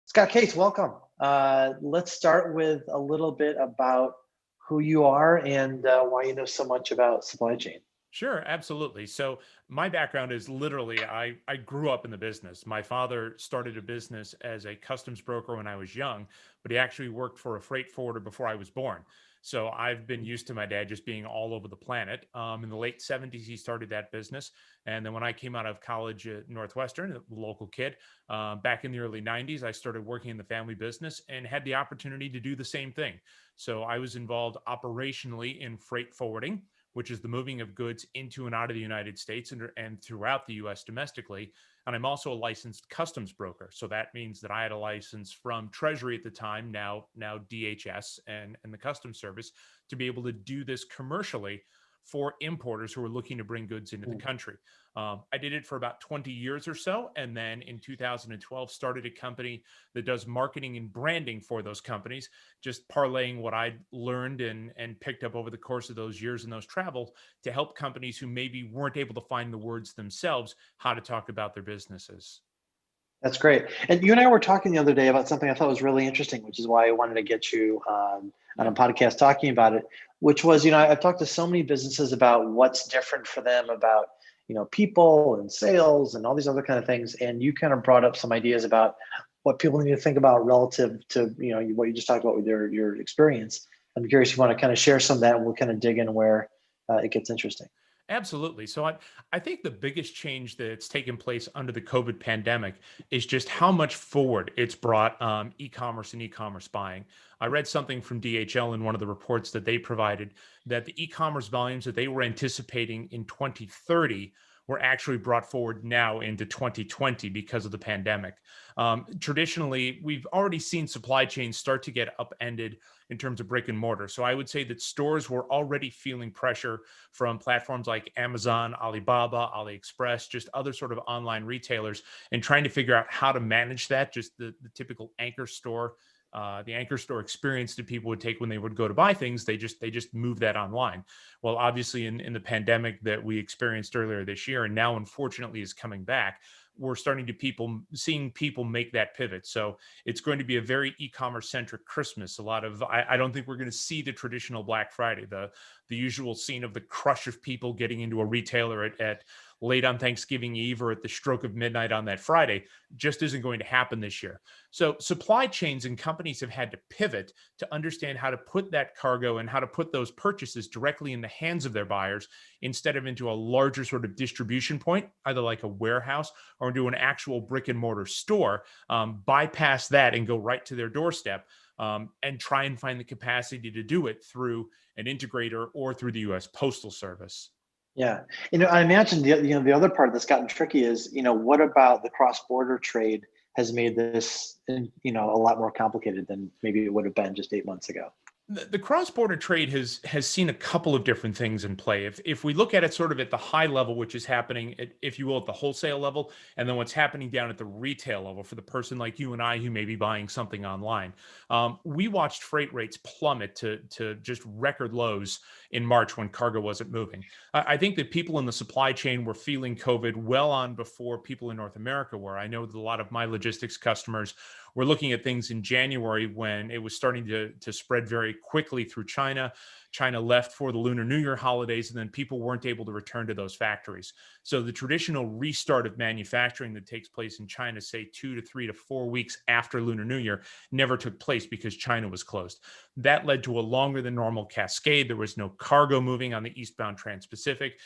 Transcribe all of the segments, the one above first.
Scott Case, welcome. Let's start with a little bit about who you are and why you know so much about supply chain. Sure, absolutely. So my background is literally I grew up in the business. My father started a business as a customs broker when I was young, but he actually worked for a freight forwarder before I was born. So I've been used to my dad just being all over the planet. In the late 70s, he started that business. And then when I came out of college at Northwestern, a local kid, back in the early 90s, I started working in the family business and had the opportunity to do the same thing. So I was involved operationally in freight forwarding, which is the moving of goods into and out of the United States and throughout the US domestically. And I'm also a licensed customs broker. So that means that I had a license from Treasury at the time, now DHS and the Customs Service, to be able to do this commercially for importers who are looking to bring goods into the Mm. country. I did it for about 20 years or so. And then in 2012, started a company that does marketing and branding for those companies, just parlaying what I'd learned and picked up over the course of those years and those travels to help companies who maybe weren't able to find the words themselves how to talk about their businesses. That's great. And you and I were talking the other day about something I thought was really interesting, which is why I wanted to get you on a Yeah. podcast talking about it, which was, I've talked to so many businesses about what's different for them about, people and sales and all these other kind of things. And you kind of brought up some ideas about what people need to think about relative to, what you just talked about with your experience. I'm curious if you want to kind of share some of that and we'll kind of dig in where it gets interesting. Absolutely. So I think the biggest change that's taken place under the COVID pandemic is just how much forward it's brought e-commerce and e-commerce buying. I read something from DHL in one of the reports that they provided that the e-commerce volumes that they were anticipating in 2030 were actually brought forward now into 2020 because of the pandemic. Traditionally, we've already seen supply chains start to get upended in terms of brick and mortar. So I would say that stores were already feeling pressure from platforms like Amazon, Alibaba, AliExpress, just other sort of online retailers, and trying to figure out how to manage that, just the typical anchor store. The anchor store experience that people would take when they would go to buy things, they just move that online. Well, obviously, in the pandemic that we experienced earlier this year, and now unfortunately is coming back, we're starting to people seeing people make that pivot. So it's going to be a very e-commerce centric Christmas. A lot of I don't think we're going to see the traditional Black Friday, the usual scene of the crush of people getting into a retailer at late on Thanksgiving Eve or at the stroke of midnight on that Friday just isn't going to happen this year. So supply chains and companies have had to pivot to understand how to put that cargo and how to put those purchases directly in the hands of their buyers instead of into a larger sort of distribution point, either like a warehouse or into an actual brick and mortar store, bypass that and go right to their doorstep, and try and find the capacity to do it through an integrator or through the U.S. Postal Service. Yeah. I imagine the other part that's gotten tricky is, what about the cross-border trade has made this, a lot more complicated than maybe it would have been just 8 months ago. The cross-border trade has seen a couple of different things in play. If we look at it sort of at the high level, which is happening, if you will, at the wholesale level, and then what's happening down at the retail level for the person like you and I who may be buying something online, we watched freight rates plummet to just record lows in March when cargo wasn't moving. I think that people in the supply chain were feeling COVID well on before people in North America were. I know that a lot of my logistics customers we're looking at things in January when it was starting to spread very quickly through China. China left for the Lunar New Year holidays, and then people weren't able to return to those factories. So the traditional restart of manufacturing that takes place in China, say 2 to 3 to 4 weeks after Lunar New Year, never took place because China was closed. That led to a longer than normal cascade. There was no cargo moving on the eastbound Trans-Pacific.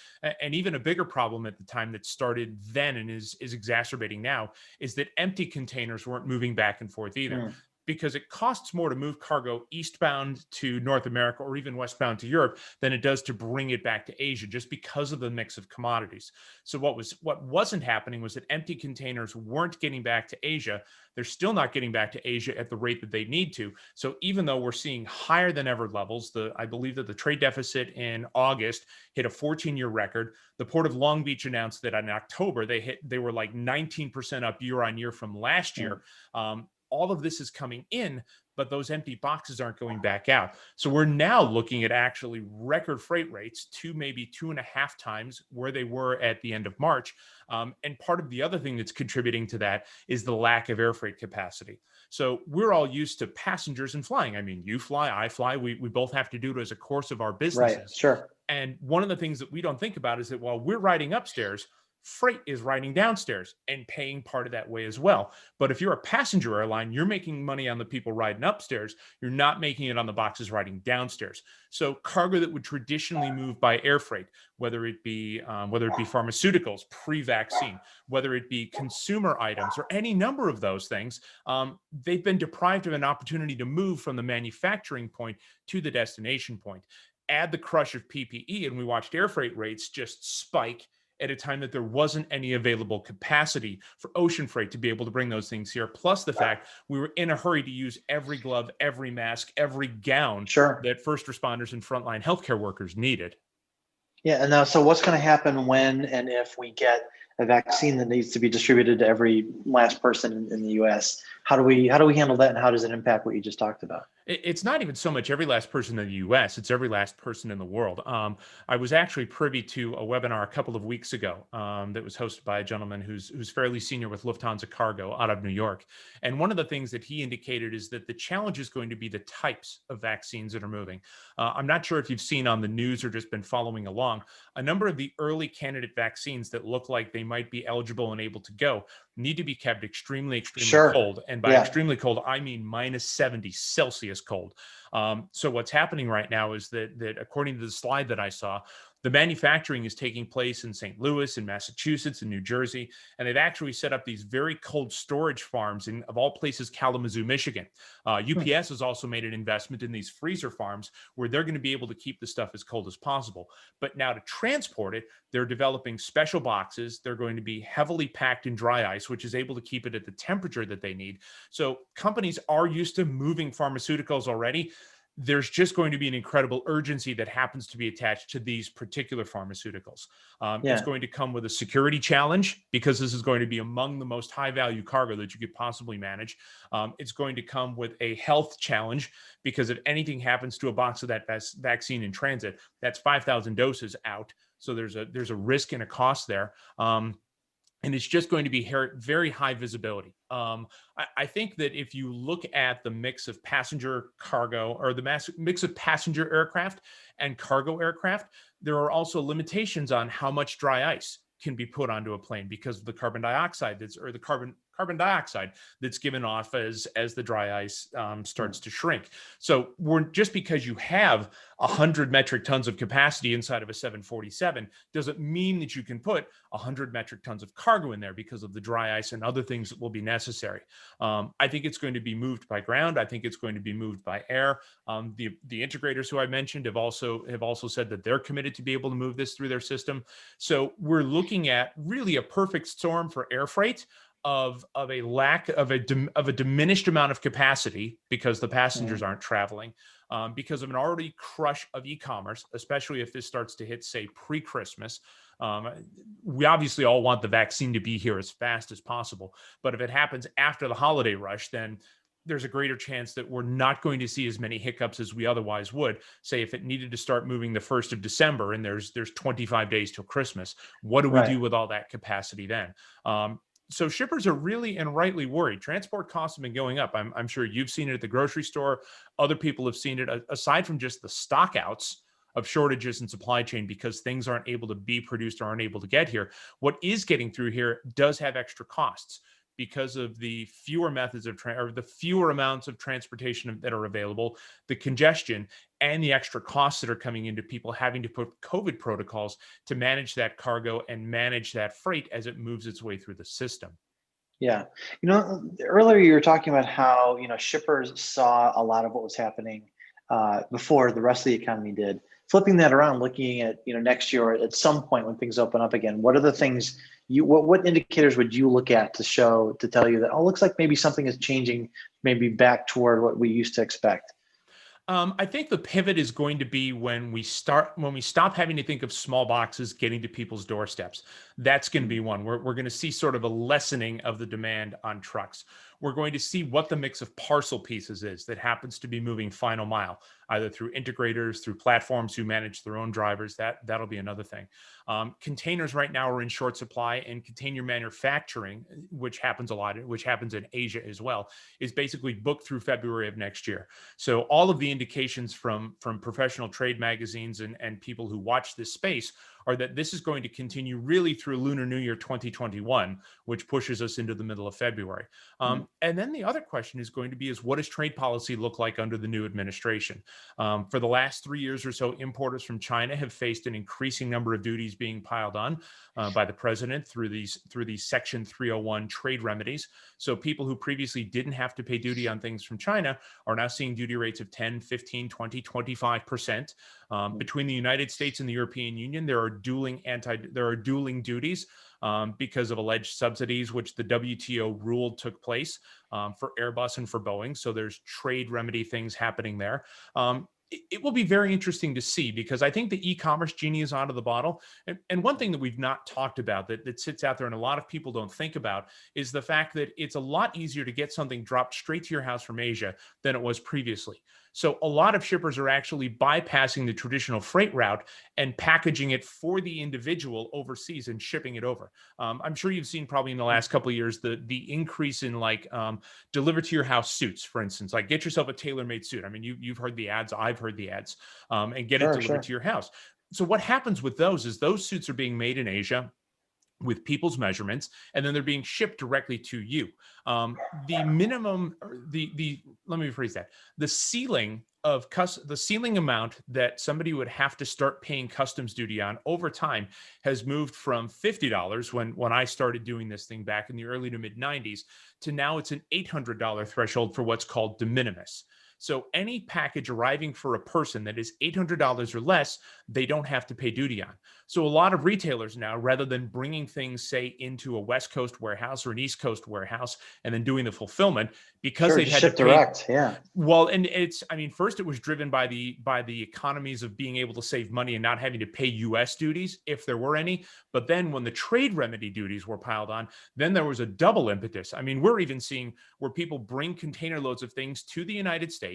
And even a bigger problem at the time that started then and is exacerbating now is that empty containers weren't moving back and forth either, Mm. because it costs more to move cargo eastbound to North America or even westbound to Europe than it does to bring it back to Asia, just because of the mix of commodities. So what wasn't happening was that empty containers weren't getting back to Asia. They're still not getting back to Asia at the rate that they need to. So even though we're seeing higher than ever levels, I believe that the trade deficit in August hit a 14-year record. The Port of Long Beach announced that in October they were like 19% up year on year from last Mm. year. all of this is coming in, but those empty boxes aren't going back out. So we're now looking at actually record freight rates, maybe 2.5 times where they were at the end of March. And part of the other thing that's contributing to that is the lack of air freight capacity. So we're all used to passengers and flying. I mean, you fly, I fly. We both have to do it as a course of our Right. businesses. Sure. And one of the things that we don't think about is that while we're riding upstairs, freight is riding downstairs and paying part of that way as well. But if you're a passenger airline, you're making money on the people riding upstairs. You're not making it on the boxes riding downstairs. So cargo that would traditionally move by air freight, whether it be pharmaceuticals, pre-vaccine, whether it be consumer items, or any number of those things, they've been deprived of an opportunity to move from the manufacturing point to the destination point. Add the crush of PPE, and we watched air freight rates just spike at a time that there wasn't any available capacity for ocean freight to be able to bring those things here. Plus the fact we were in a hurry to use every glove, every mask, every gown Sure. that first responders and frontline healthcare workers needed. Yeah. And now, so what's going to happen when and if we get a vaccine that needs to be distributed to every last person in the U.S.? How do we handle that, and how does it impact what you just talked about? It's not even so much every last person in the US, it's every last person in the world. I was actually privy to a webinar a couple of weeks ago that was hosted by a gentleman who's fairly senior with Lufthansa Cargo out of New York. And one of the things that he indicated is that the challenge is going to be the types of vaccines that are moving. I'm not sure if you've seen on the news or just been following along, a number of the early candidate vaccines that look like they might be eligible and able to go need to be kept extremely Sure. cold. And by Yeah. extremely cold, I mean minus 70 Celsius cold. So what's happening right now is that according to the slide that I saw, the manufacturing is taking place in St. Louis, in Massachusetts, in New Jersey, and they've actually set up these very cold storage farms in, of all places, Kalamazoo, Michigan. UPS has also made an investment in these freezer farms where they're going to be able to keep the stuff as cold as possible. But now to transport it, they're developing special boxes. They're going to be heavily packed in dry ice, which is able to keep it at the temperature that they need. So companies are used to moving pharmaceuticals already. There's just going to be an incredible urgency that happens to be attached to these particular pharmaceuticals. It's going to come with a security challenge because this is going to be among the most high value cargo that you could possibly manage. It's going to come with a health challenge because if anything happens to a box of that vaccine in transit, that's 5,000 doses out. So there's a risk and a cost there. And it's just going to be very high visibility. I think that if you look at the mix of passenger cargo, or the mix of passenger aircraft and cargo aircraft, there are also limitations on how much dry ice can be put onto a plane because of the carbon dioxide carbon dioxide that's given off as the dry ice starts to shrink. So just because you have 100 metric tons of capacity inside of a 747 doesn't mean that you can put 100 metric tons of cargo in there because of the dry ice and other things that will be necessary. I think it's going to be moved by ground. I think it's going to be moved by air. The integrators who I mentioned have also said that they're committed to be able to move this through their system. So we're looking at really a perfect storm for air freight of a lack of a diminished amount of capacity because the passengers aren't traveling, because of an already crush of e-commerce, especially if this starts to hit, say, pre-Christmas. We obviously all want the vaccine to be here as fast as possible, but if it happens after the holiday rush, then there's a greater chance that we're not going to see as many hiccups as we otherwise would. Say if it needed to start moving the 1st of December and there's 25 days till Christmas, what do we do with all that capacity then? So shippers are really and rightly worried. Transport costs have been going up. I'm sure you've seen it at the grocery store. Other people have seen it, aside from just the stockouts of shortages and supply chain because things aren't able to be produced or aren't able to get here. What is getting through here does have extra costs because of the fewer methods of or the fewer amounts of transportation that are available, the congestion, and the extra costs that are coming into people having to put COVID protocols to manage that cargo and manage that freight as it moves its way through the system. Yeah. Earlier you were talking about how, shippers saw a lot of what was happening before the rest of the economy did. Flipping that around, looking at, next year or at some point when things open up again, what are the things what indicators would you look at to tell you that, looks like maybe something is changing, maybe back toward what we used to expect? I think the pivot is going to be when we stop having to think of small boxes getting to people's doorsteps. That's going to Mm, be one. We're going to see sort of a lessening of the demand on trucks. We're going to see what the mix of parcel pieces is that happens to be moving final mile, either through integrators, through platforms who manage their own drivers. That'll be another thing. Containers right now are in short supply, and container manufacturing, which happens a lot, which happens in Asia as well, is basically booked through February of next year. So all of the indications from professional trade magazines and people who watch this space are that this is going to continue really through Lunar New Year 2021, which pushes us into the middle of February. mm, And then the other question is going to be is what does trade policy look like under the new administration? For the last 3 years or so, importers from China have faced an increasing number of duties being piled on by the president through these Section 301 trade remedies. So people who previously didn't have to pay duty on things from China are now seeing duty rates of 10, 15, 20, 25%. mm, Between the United States and the European Union, there are dueling duties because of alleged subsidies, which the WTO ruled took place for Airbus and for Boeing. So there's trade remedy things happening there. It will be very interesting to see because I think the e-commerce genie is out of the bottle. And one thing that we've not talked about that sits out there and a lot of people don't think about is the fact that it's a lot easier to get something dropped straight to your house from Asia than it was previously. So a lot of shippers are actually bypassing the traditional freight route and packaging it for the individual overseas and shipping it over. I'm sure you've seen probably in the mm. last couple of years the increase in like deliver to your house suits, for instance. Like get yourself a tailor-made suit. I mean, you've heard the ads, I've heard the ads, and get it Sure, delivered sure. to your house. So what happens with those is those suits are being made in Asia with people's measurements, and then they're being shipped directly to you. The minimum, the let me rephrase that. The ceiling of the ceiling amount that somebody would have to start paying customs duty on over time has moved from $50 when I started doing this thing back in the early to mid 90s to now it's an $800 threshold for what's called de minimis. So any package arriving for a person that is $800 or less, they don't have to pay duty on. So a lot of retailers now, rather than bringing things, say, into a West Coast warehouse or an East Coast warehouse and then doing the fulfillment, because Sure, they've just had to ship pay. direct. Yeah. Well, and it's, I mean, first it was driven by the economies of being able to save money and not having to pay US duties if there were any. But then when the trade remedy duties were piled on, then there was a double impetus. I mean, we're even seeing where people bring container loads of things to the United States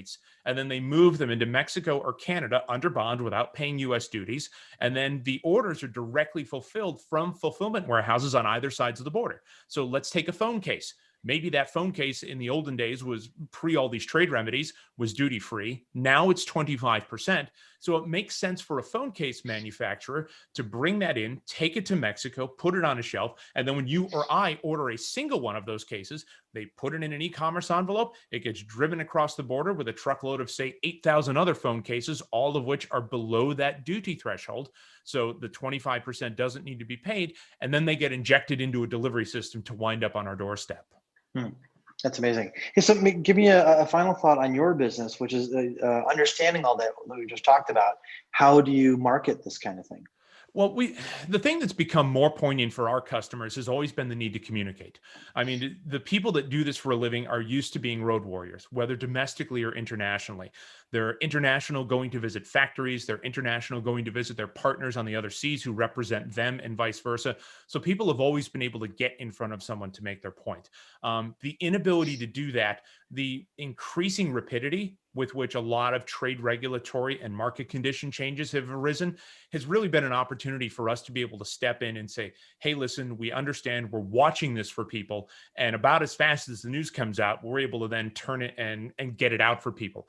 and then they move them into Mexico or Canada under bond without paying US duties. And then the orders are directly fulfilled from fulfillment warehouses on either sides of the border. So let's take a phone case. Maybe that phone case in the olden days was pre all these trade remedies, was duty free. Now it's 25%. So it makes sense for a phone case manufacturer to bring that in, take it to Mexico, put it on a shelf. And then when you or I order a single one of those cases, they put it in an e-commerce envelope. It gets driven across the border with a truckload of, say, 8,000 other phone cases, all of which are below that duty threshold. So the 25% doesn't need to be paid. And then they get injected into a delivery system to wind up on our doorstep. Hmm. That's amazing. Hey, so give me a final thought on your business, which is understanding all that we just talked about. How do you market this kind of thing? Well, the thing that's become more poignant for our customers has always been the need to communicate. I mean, the people that do this for a living are used to being road warriors, whether domestically or internationally. They're international going to visit factories, they're international going to visit their partners on the other seas who represent them and vice versa. So people have always been able to get in front of someone to make their point. The inability to do that, the increasing rapidity with which a lot of trade regulatory and market condition changes have arisen has really been an opportunity for us to be able to step in and say, hey, listen, we understand we're watching this for people. And about as fast as the news comes out, we're able to then turn it and get it out for people.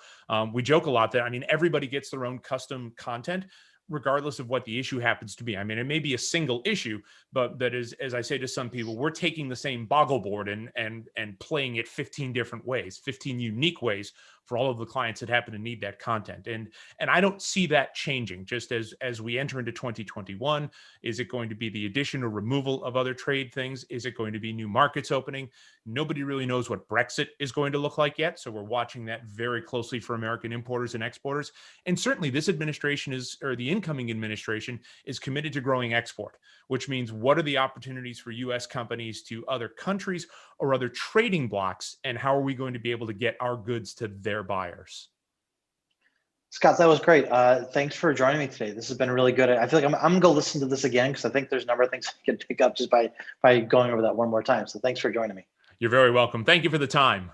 We joke a lot that, I mean, everybody gets their own custom content, regardless of what the issue happens to be. I mean, it may be a single issue, but that is, as I say to some people, we're taking the same boggle board and playing it 15 different ways, 15 unique ways for all of the clients that happen to need that content. And I don't see that changing just as we enter into 2021. Is it going to be the addition or removal of other trade things? Is it going to be new markets opening? Nobody really knows what Brexit is going to look like yet. So we're watching that very closely for American importers and exporters. And certainly this administration or the incoming administration is committed to growing export, which means what are the opportunities for US companies to other countries or other trading blocks, and how are we going to be able to get our goods to their buyers? Scott, that was great. Thanks for joining me today. This has been really good. I feel like I'm gonna go listen to this again because I think there's a number of things I can pick up just by going over that one more time. So thanks for joining me. You're very welcome. Thank you for the time.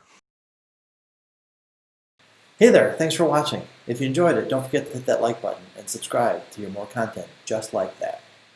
Hey there, thanks for watching. If you enjoyed it, don't forget to hit that like button and subscribe to hear more content just like that.